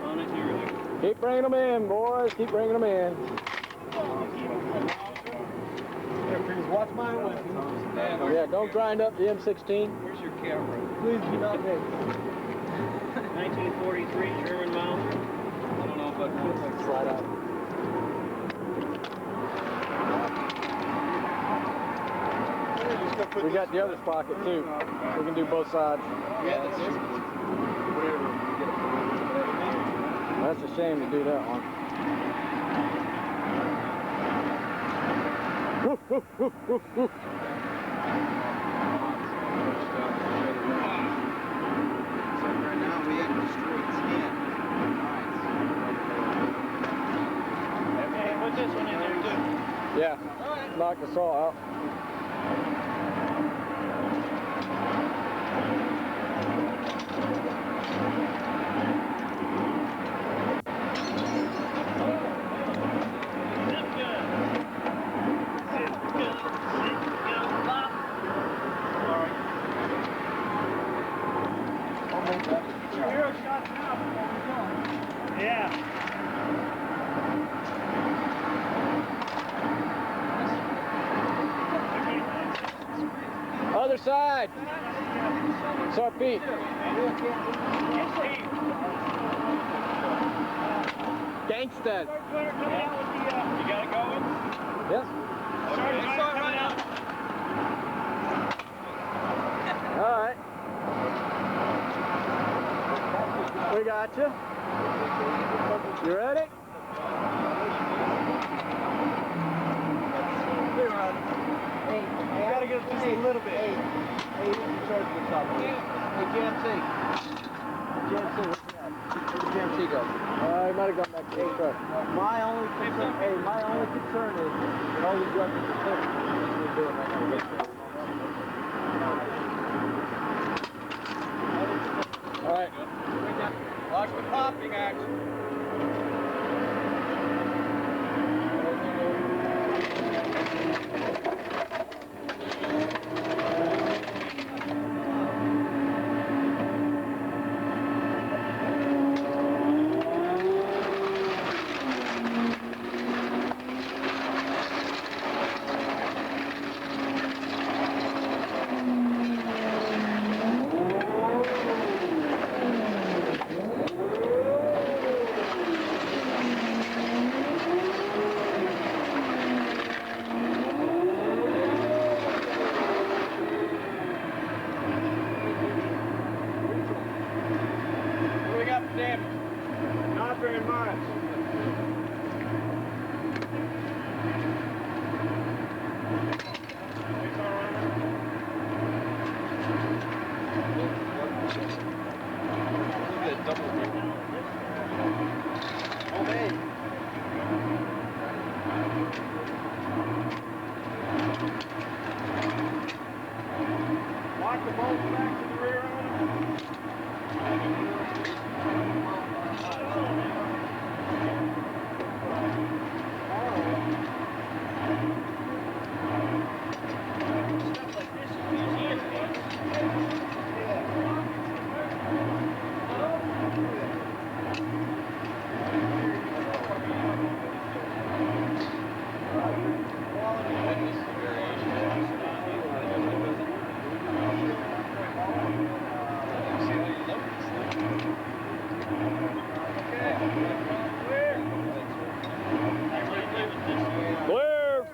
on it nearly. Keep bringing them in, boys. Keep bringing them in. Watch my weapon. Yeah, don't grind up the M16. Where's your camera? Please do not hit. 1943 German Mauser. I don't know if I can slide out. We got the other pocket too. We can do both sides. Yeah, that's it. Whatever. That's a shame to do that one. Woof, woof, woof, woof, woof. Right now we have destroyed 10. Okay, put this one in there too. Yeah, knock the saw out. Yeah. Other side. Sorry, Pete. Gangsta. You got it going? Yes. Coming out. All right. We got you. You ready? Hey, you gotta get just a little bit. Hey, you charge the top. Hey, GMC. GMC, where's the GMC go? He might have gone back to the truck. My only concern, is that all these weapons are fixed. We're doing right now. All right. Watch the popping action. Not very much. Watch the bolts back to the rear on Clear.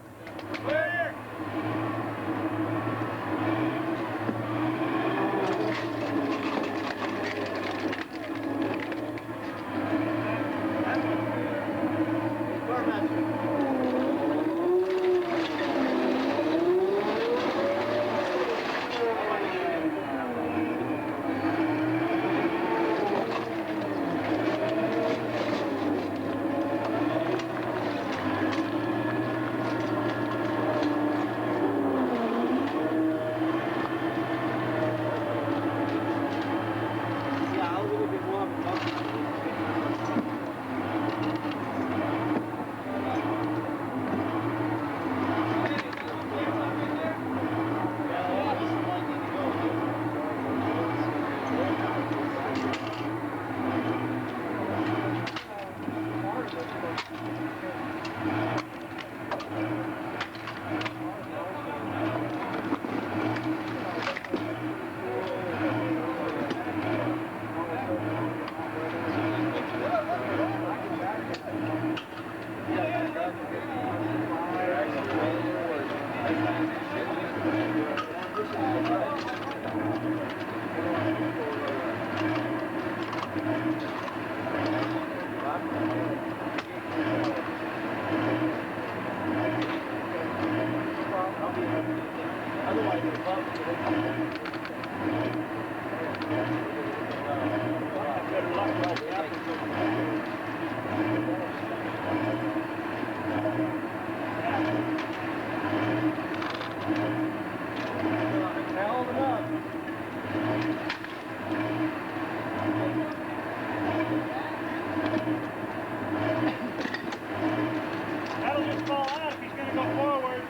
That'll just fall out if he's going to go forward.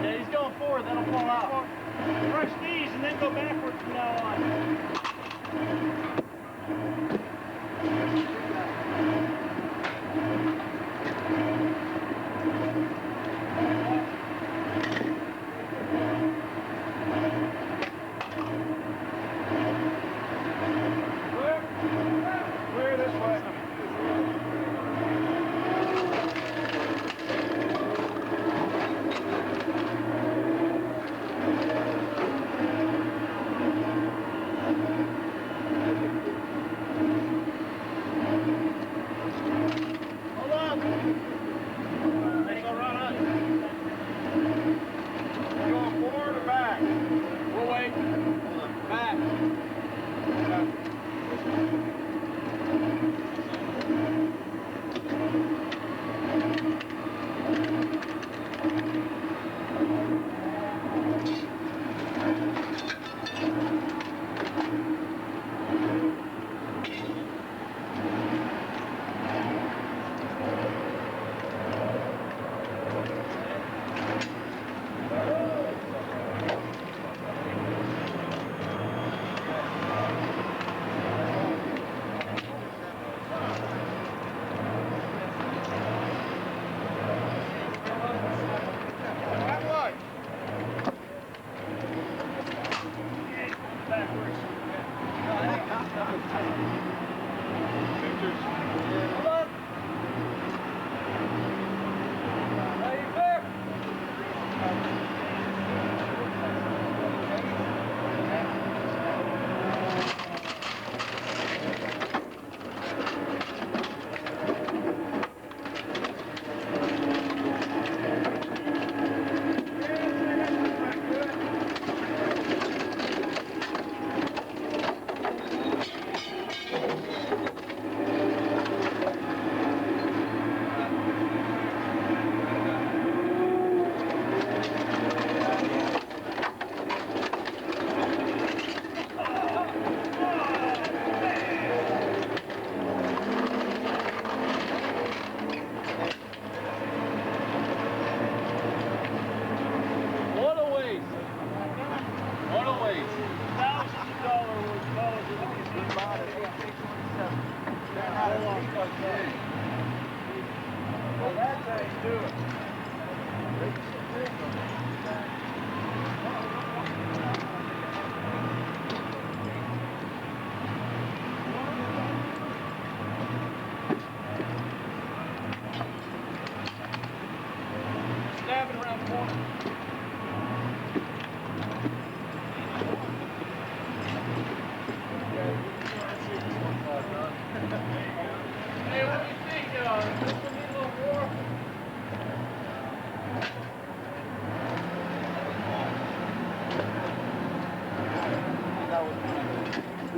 Yeah, he's going forward. That'll fall out. Brush these and then go backwards from now on. Clear this way. Hold on. Let's go run up. You going forward or back? We'll wait. Back.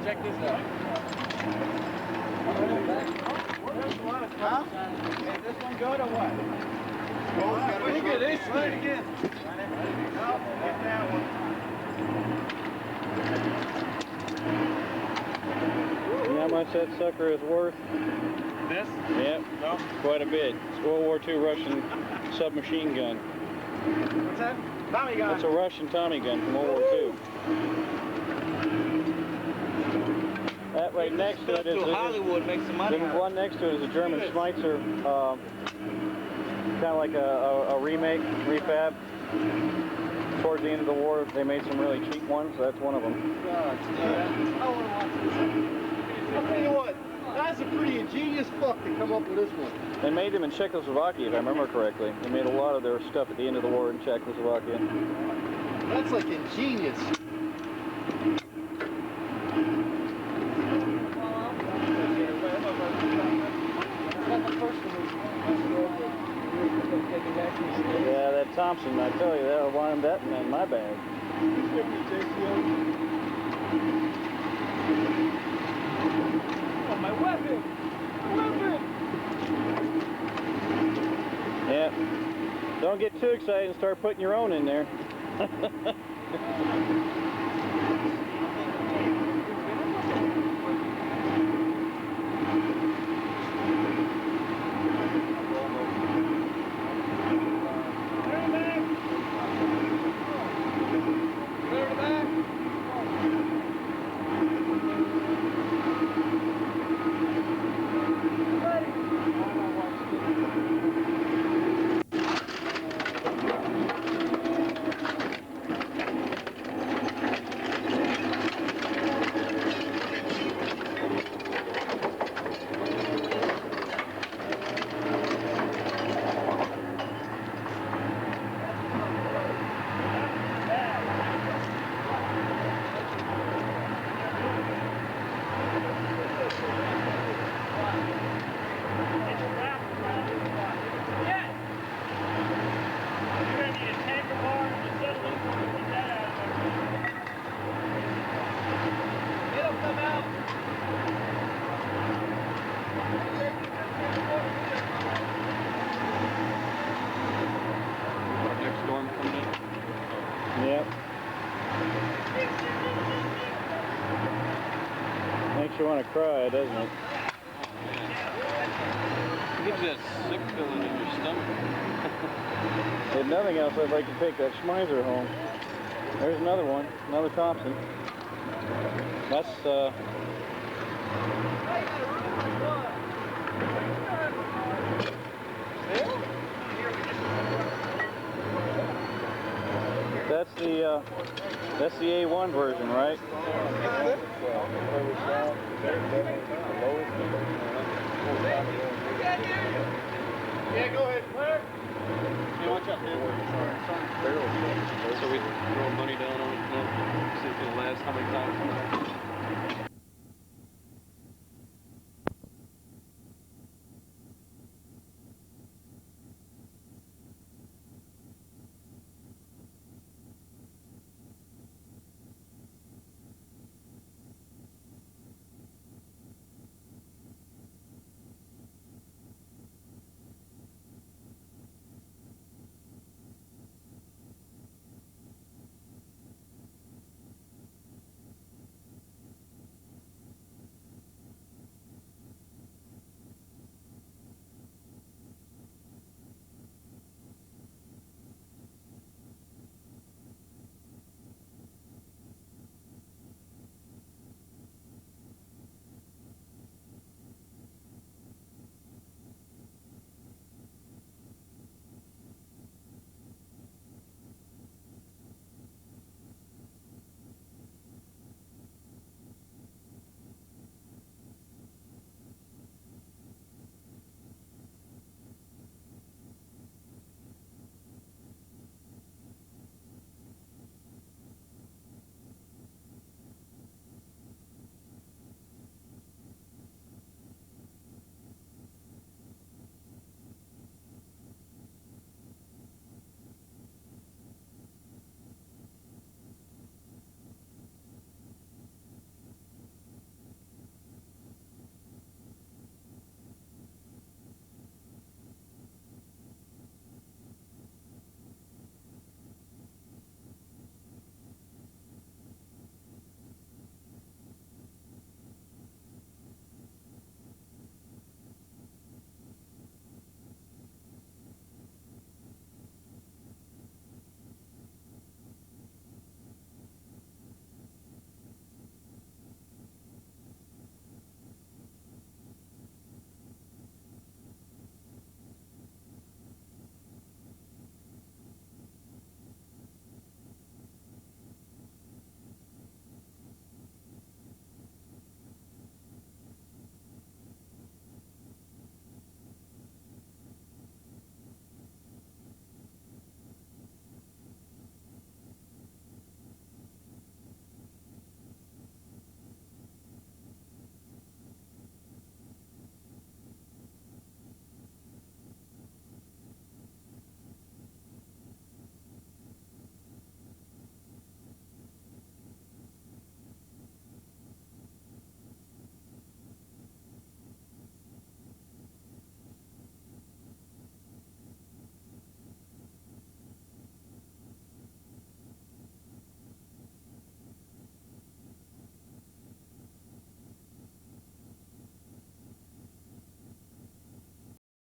Check this out. Huh? Is this one good or what? Look at this thing. Again. No, get that one. You know how much that sucker is worth? This? Yep, No. quite a bit. It's World War II Russian submachine gun. What's that? Tommy gun. It's a Russian Tommy gun from World War II. That right next to it is Hollywood, make some money. the one next to it is a German Schweitzer kind of like a remake, refab. Towards the end of the war, they made some really cheap ones, so that's one of them. I'll tell you what, that's a pretty ingenious fuck to come up with this one. They made them in Czechoslovakia, if I remember correctly. They made a lot of their stuff at the end of the war in Czechoslovakia. That's like ingenious. Yeah, that Thompson, I tell you, that'll wind up in my bag. Oh, my weapon! Weapon! Yeah. Don't get too excited and start putting your own in there. Yep. Makes you want to cry, doesn't it? It gives you that sick feeling in your stomach. If nothing else, I'd like to take that Schmeiser home. There's another one, another Thompson. That's, that's the A1 version, right? Yeah, go ahead, Claire. Hey, watch out, man. So we throw money down on it now. See if it'll last how many times.